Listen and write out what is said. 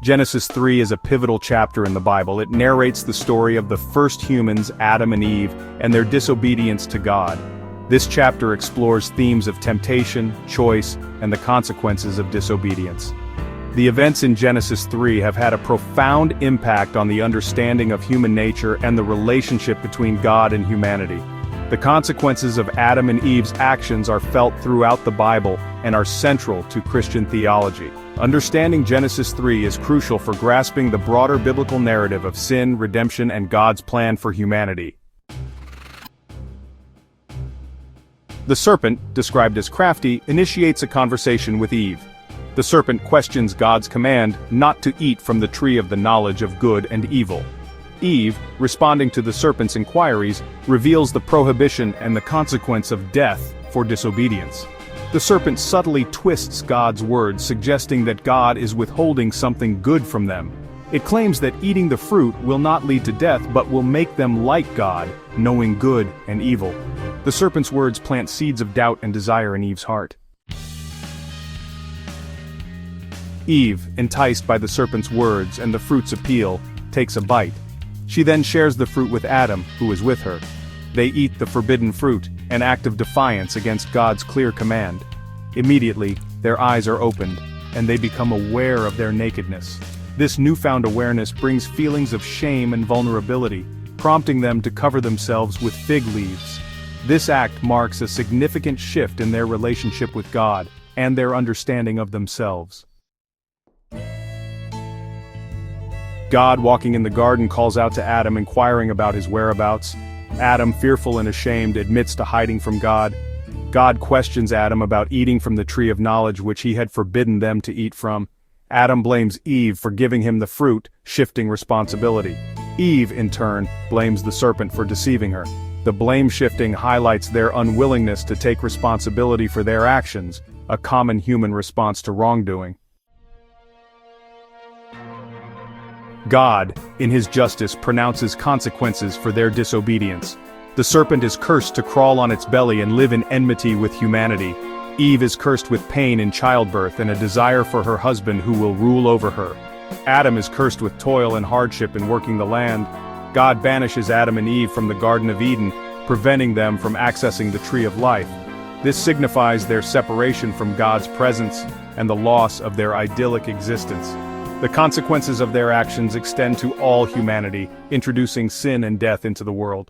Genesis 3 is a pivotal chapter in the Bible. It narrates the story of the first humans, Adam and Eve, and their disobedience to God. This chapter explores themes of temptation, choice, and the consequences of disobedience. The events in Genesis 3 have had a profound impact on the understanding of human nature and the relationship between God and humanity. The consequences of Adam and Eve's actions are felt throughout the Bible and are central to Christian theology. Understanding Genesis 3 is crucial for grasping the broader biblical narrative of sin, redemption, and God's plan for humanity. The serpent, described as crafty, initiates a conversation with Eve. The serpent questions God's command not to eat from the tree of the knowledge of good and evil. Eve, responding to the serpent's inquiries, reveals the prohibition and the consequence of death for disobedience. The serpent subtly twists God's words, suggesting that God is withholding something good from them. It claims that eating the fruit will not lead to death but will make them like God, knowing good and evil. The serpent's words plant seeds of doubt and desire in Eve's heart. Eve, enticed by the serpent's words and the fruit's appeal, takes a bite. She then shares the fruit with Adam, who is with her. They eat the forbidden fruit, an act of defiance against God's clear command. Immediately, their eyes are opened, and they become aware of their nakedness. This newfound awareness brings feelings of shame and vulnerability, prompting them to cover themselves with fig leaves. This act marks a significant shift in their relationship with God and their understanding of themselves. God, walking in the garden, calls out to Adam, inquiring about his whereabouts. Adam, fearful and ashamed, admits to hiding from God. God questions Adam about eating from the tree of knowledge which he had forbidden them to eat from. Adam blames Eve for giving him the fruit, shifting responsibility. Eve, in turn, blames the serpent for deceiving her. The blame shifting highlights their unwillingness to take responsibility for their actions, a common human response to wrongdoing. God, in his justice, pronounces consequences for their disobedience. The serpent is cursed to crawl on its belly and live in enmity with humanity. Eve is cursed with pain in childbirth and a desire for her husband who will rule over her. Adam is cursed with toil and hardship in working the land. God banishes Adam and Eve from the Garden of Eden, preventing them from accessing the tree of life. This signifies their separation from God's presence and the loss of their idyllic existence. The consequences of their actions extend to all humanity, introducing sin and death into the world.